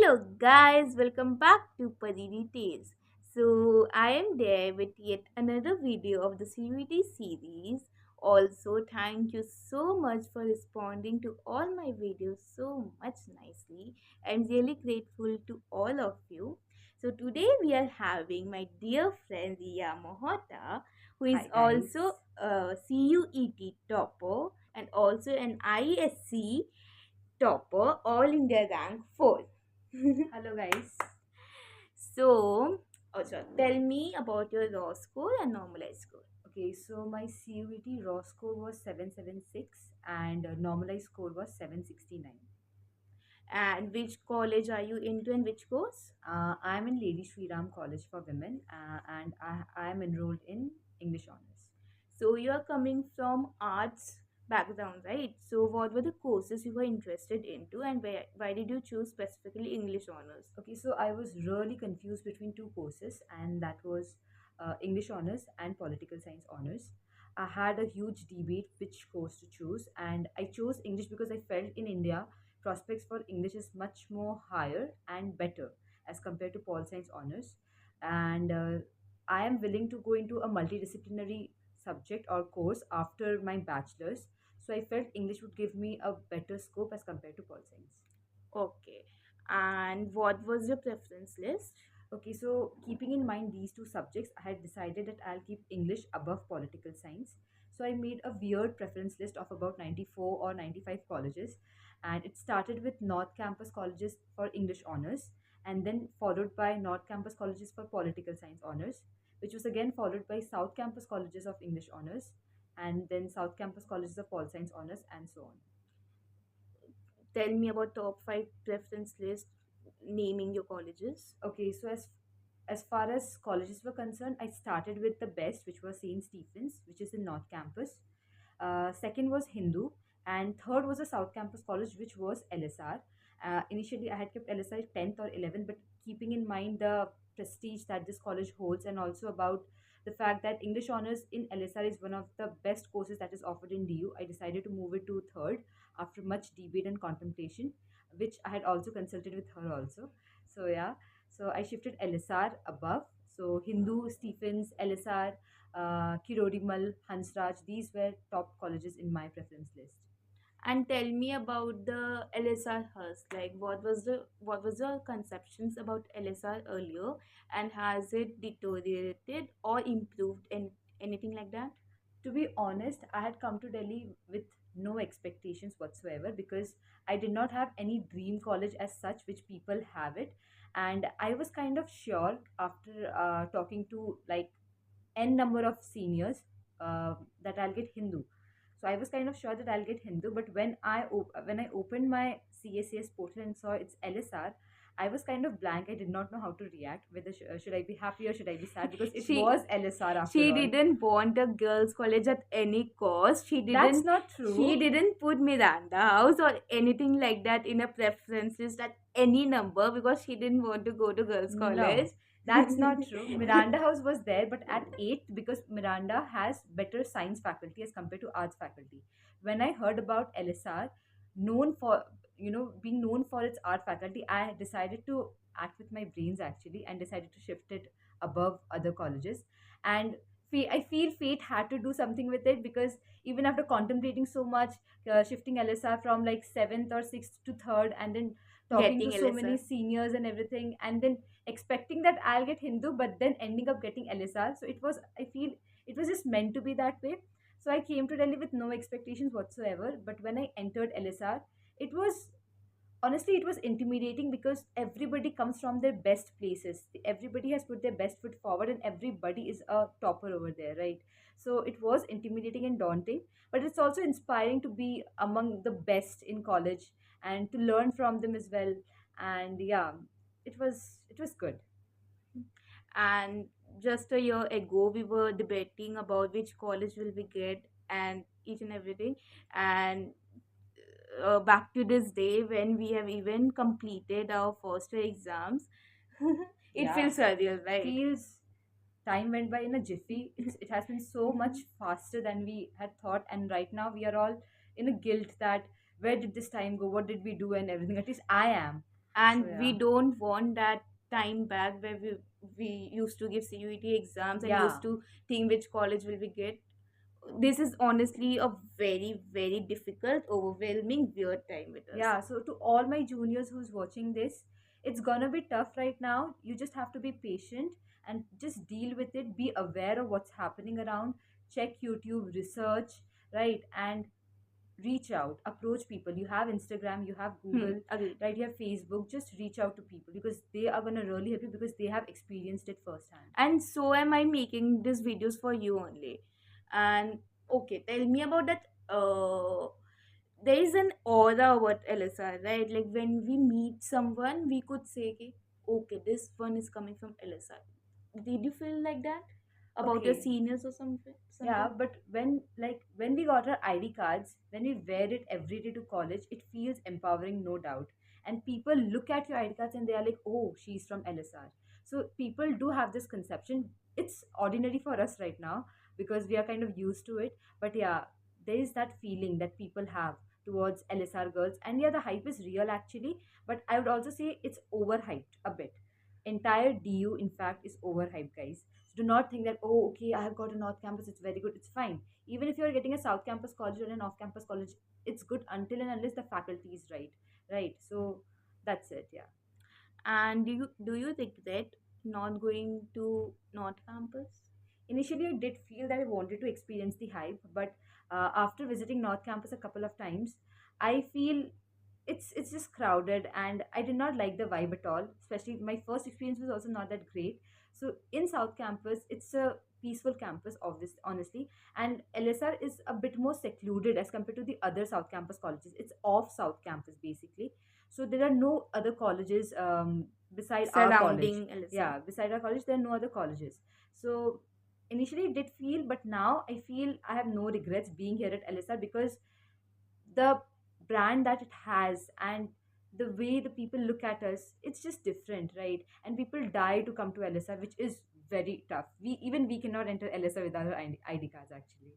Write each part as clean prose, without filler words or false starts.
Hello guys, welcome back to Padidi Tales. So I am there with yet another video of the CVT series. Also, thank you so much for responding to all my videos so much nicely. I'm really grateful to all of you. So today we are having my dear friend Ria Mohota, who is Hi also guys. a CUET topper and also an ISC topper, all India rank 4. Hello guys. So, also tell me about your raw score and normalized score. Okay, so my CUET raw score was 776 and normalized score was 769. And which college are you into and which course? I'm in Lady Shri Ram College for Women and I am enrolled in English Honors. So, you are coming from arts background, right? So, what were the courses you were interested into and why did you choose specifically English honors? Okay, so I was really confused between two courses, and that was English Honors and Political Science Honors. I had a huge debate which course to choose, and I chose English because I felt in India prospects for English is much more higher and better as compared to Pol Science Honors. And I am willing to go into a multidisciplinary subject or course after my bachelor's. So I felt English would give me a better scope as compared to Pol Science. Okay. And what was your preference list? Okay, so keeping in mind these two subjects, I had decided that I'll keep English above political science. So I made a weird preference list of about 94 or 95 colleges, and it started with North Campus colleges for English honors, and then followed by North Campus colleges for political science honors, which was again followed by South Campus colleges of English honors, and then South Campus colleges of pol science honors, and so on. Tell me about top 5 preference list naming your colleges. Okay, so as far as colleges were concerned, I started with the best, which was St. Stephen's, which is in North Campus. Second was Hindu, and third was a South Campus college, which was LSR. Initially, I had kept LSR 10th or 11th, but keeping in mind the prestige that this college holds, and also about the fact that English honors in LSR is one of the best courses that is offered in DU, I decided to move it to third after much debate and contemplation, which I had also consulted with her also. So yeah, so I shifted LSR above. So Hindu, Stephens, LSR, Kirodimal, Hansraj, these were top colleges in my preference list. And tell me about the LSR Hearst. Like, what was the conceptions about LSR earlier, and has it deteriorated or improved and anything like that? To be honest, I had come to Delhi with no expectations whatsoever because I did not have any dream college as such, which people have it. And I was kind of sure after talking to like n number of seniors that I'll get Hindu. So I was kind of sure that I'll get Hindu, but when I opened my CACS portal and saw it's LSR, I was kind of blank. I did not know how to react. Whether should I be happy or should I be sad, because it she was LSR she after all. didn't want a girls college at any cost. she That's didn't not she true. didn't put Miranda House or anything like that in a preference list at any number because she didn't want to go to girls college. No, that's not true. Miranda House was there, but at 8th because Miranda has better science faculty as compared to arts faculty. When I heard about LSR, known for being known for its art faculty, I decided to act with my brains actually and decided to shift it above other colleges. And I feel fate had to do something with it because even after contemplating so much, shifting LSR from like 7th or 6th to 3rd, and then talking to Getting so many LSR. seniors and everything, and then expecting that I'll get Hindu, but then ending up getting LSR. So I feel it was just meant to be that way. So I came to Delhi with no expectations whatsoever. But when I entered LSR, it was honestly it was intimidating because everybody comes from their best places. Everybody has put their best foot forward, and everybody is a topper over there, right? So it was intimidating and daunting, but it's also inspiring to be among the best in college and to learn from them as well. And yeah, it was good. And just a year ago we were debating about which college will we get and each and everything, and back to this day when we have even completed our first year exams. It Yeah, feels surreal, right? feels time went by in a jiffy. It has been so much faster than we had thought, and right now we are all in a guilt that where did this time go, what did we do, and everything. At least I am. So and we yeah. don't want that time back where we used to give CUET exams and Yeah. used to think which college will we get. This is honestly a very very difficult, overwhelming, weird time with us. Yeah, so to all my juniors who's watching this, it's gonna be tough right now. You just have to be patient and just deal with it. Be aware of what's happening around. Check YouTube, research, right? And reach out, approach people. You have Instagram, you have Google, Agreed. right? You have Facebook. Just reach out to people because they are gonna really help you because they have experienced it firsthand. And so am I making these videos for you only. And okay, tell me about that. There is an aura about LSR, right? Like when we meet someone, we could say, okay, this one is coming from LSR. Did you feel like that about your Okay. seniors or something? Yeah, Something. but when we got our ID cards, when we wear it every day to college, it feels empowering, no doubt. And people look at your ID cards and they are like, "Oh, she's from LSR." So people do have this conception. It's ordinary for us right now because we are kind of used to it. But yeah, there is that feeling that people have towards LSR girls, and yeah, the hype is real actually. But I would also say it's overhyped a bit. Entire DU, in fact, is overhyped, guys. Do not think that, oh, okay, I have got a North Campus, it's very good, it's fine. Even if you're getting a South Campus college or an Off Campus college, it's good until and unless the faculty is right. Right. So that's it. Yeah. And do you regret not going to North Campus? Initially, I did feel that I wanted to experience the hype, but after visiting North Campus a couple of times, I feel it's just crowded, and I did not like the vibe at all. Especially my first experience was also not that great. So in South Campus, it's a peaceful campus, obviously, honestly, and LSR is a bit more secluded as compared to the other South Campus colleges. It's off South Campus basically, so there are no other colleges beside our college. Surrounding LSR. Yeah, beside our college, there are no other colleges. So initially it did feel, but now I feel I have no regrets being here at LSR because the brand that it has and the way the people look at us, it's just different, right? And people die to come to LSR, which is very tough. We cannot enter LSR without our ID cards actually.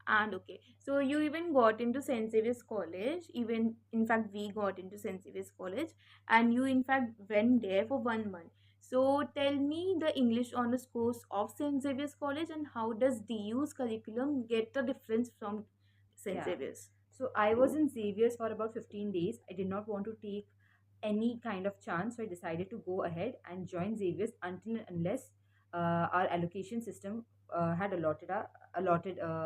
And okay, so you even got into St. Xavier's College. Even in fact, we got into St. Xavier's College, and you in fact went there for 1 month. So tell me the English honors course of St. Xavier's College and how does DU's curriculum get the difference from St. Yeah. Xavier's? So I was in Xavier's for about 15 days. I did not want to take any kind of chance, so I decided to go ahead and join Xavier's until and unless our allocation system had allotted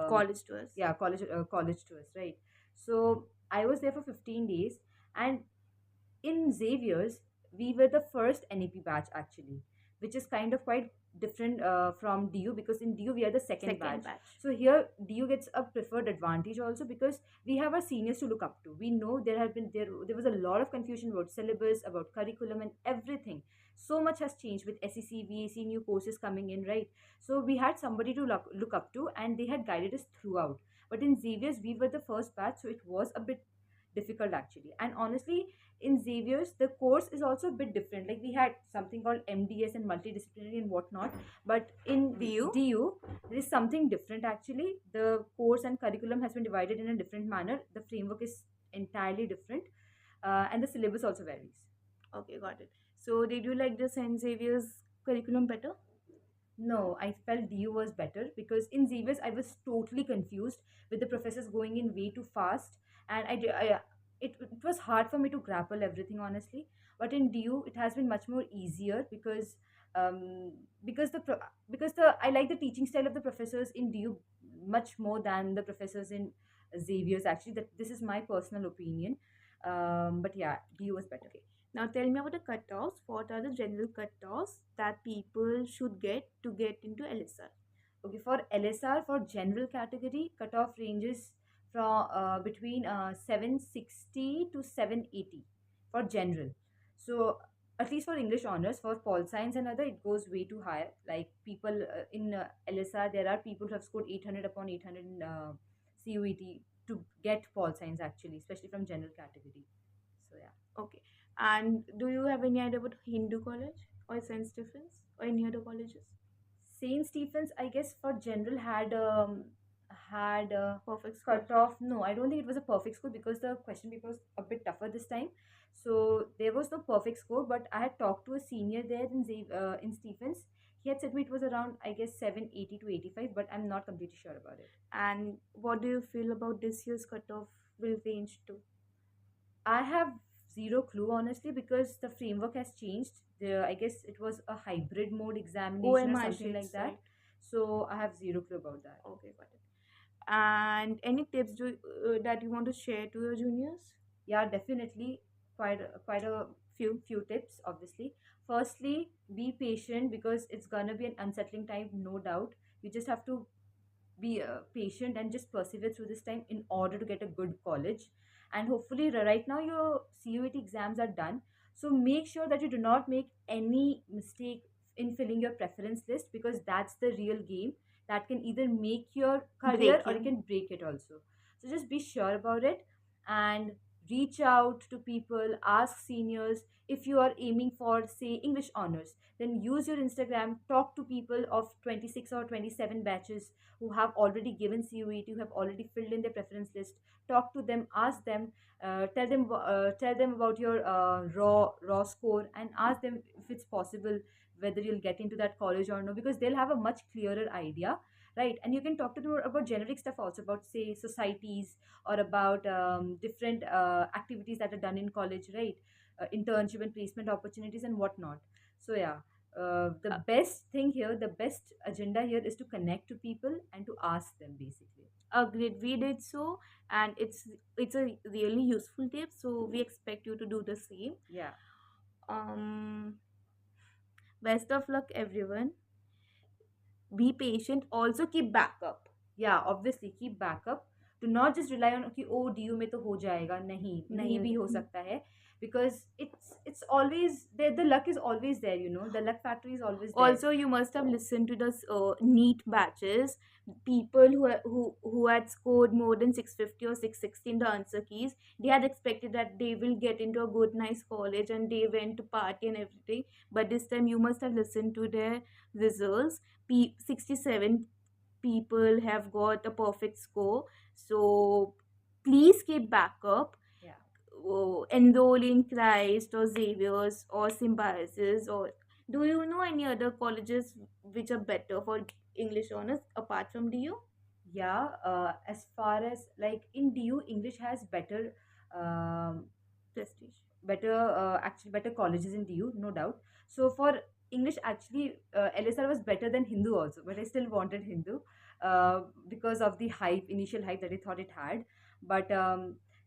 College to us. yeah, college to us, right? So I was there for 15 days, and in Xavier's, we were the first NEP batch actually, which is kind of quite different from DU because in DU we are the second Second batch. batch. So here DU gets a preferred advantage also because we have our seniors to look up to. We know there was a lot of confusion about syllabus, about curriculum, and everything. So much has changed with SEC, VAC, new courses coming in, right? So we had somebody to look up to, and they had guided us throughout. But in Xavier's, we were the first batch, so it was a bit difficult actually. And honestly, in Xavier's, the course is also a bit different. Like we had something called MDS and multidisciplinary and whatnot, but in DU? DU, there is something different actually. The course and curriculum has been divided in a different manner. The framework is entirely different, and the syllabus also varies. Okay, got it. So did you like the St. Xavier's curriculum better? No, I felt DU was better because in Xavier's I was totally confused with the professors going in way too fast, and it was hard for me to grapple everything honestly. But in DU it has been much more easier um because the I like the teaching style of the professors in DU much more than the professors in Xavier's actually. That this is my personal opinion, but yeah, DU was better. Okay. Now tell me about the cutoffs. What are the general cutoffs that people should to get into LSR? Okay, for LSR, for general category, cutoff ranges from between 760 to 780 for general. So at least for English honors, for Pol Science and other, it goes way too high. Like people in LSR, there are people who have scored 800 upon 800 in CUET to get Pol Science actually, especially from general category. So yeah. Okay. And do you have any idea about Hindu College or St. Stephen's or any other colleges? Saint Stephen's, I guess for general had a Perfect score. cut off. No, I don't think it was a perfect score because the question paper was a bit tougher this time. So there was no perfect score, but I had talked to a senior there in Stephens. He had said me it was around, I guess, 780 to 85, but I'm not completely sure about it. And what do you feel about this year's cutoff will range to? I have zero clue honestly because the framework has changed. I guess it was a hybrid mode examination or OMR something like sheets, that. right? So I have zero clue about that. Okay, got it. And any tips that you want to share to your juniors? Yeah, definitely. Quite a few tips, obviously. Firstly, be patient because it's gonna be an unsettling time, no doubt. You just have to be patient and just persevere through this time in order to get a good college. And hopefully right now your CUET exams are done, so make sure that you do not make any mistake in filling your preference list, because that's the real game that can either make your career or it Breaking. can break it also. So just be sure about it and reach out to people, ask seniors. If you are aiming for, say, English honors, then use your Instagram, talk to people of 26 or 27 batches who have already given CUET, who have already filled in their preference list. Talk to them, ask them, tell them about your raw score, and ask them if it's possible whether you'll get into that college or no, because they'll have a much clearer idea, right? And you can talk to them about generic stuff also, about, say, societies, or about different activities that are done in college, right? Internship and placement opportunities and whatnot. So yeah, the Uh, best thing here, the best agenda here is to connect to people and to ask them basically. Agreed, we did so, and it's a really useful tip. So we expect you to do the same. Yeah. Um, Best of luck, everyone. Be patient. Also, keep backup. Yeah, obviously keep backup. Do not just rely on कि ओ DU में तो हो जाएगा, नहीं भी हो नहीं. सकता है, because it's always there, the luck is always there, the luck factor is always there. Also, you must have listened to the neat batches. People who had scored more than 650 or 660 in the answer keys, they had expected that they will get into a good nice college and they went to party and everything. But this time you must have listened to their results. 67 people have got a perfect score. So please keep backup. Yeah. Enroll in Christ or Xavier's or Symbiosis, or do you know any other colleges which are better for English honors apart from DU? Yeah, as far as like in DU, English has um, Prestige. actually better colleges in DU, no doubt. So for English, actually, LSR was better than Hindu also, but I still wanted Hindu because of the initial hype that I thought it had. But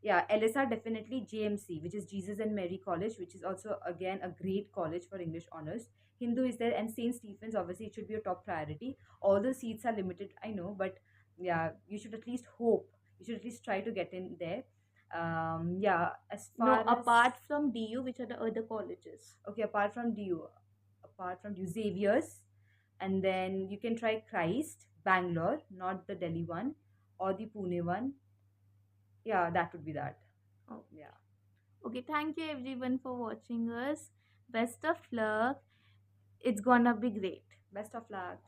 yeah, LSR definitely, JMC, which is Jesus and Mary College, which is also again a great college for English honors. Hindu is there, and St. Stephen's, obviously, it should be a top priority. All the seats are limited, I know, but yeah, you should at least hope. You should at least try to get in there. Yeah, as No, far as apart from DU, which are the other colleges? okay, apart from DU, Xavier's, and then you can try Christ, Bangalore, not the Delhi one, or the Pune one. Yeah, that would be that. Oh, Yeah. okay. Thank you everyone for watching us. Best of luck. It's gonna be great. Best of luck.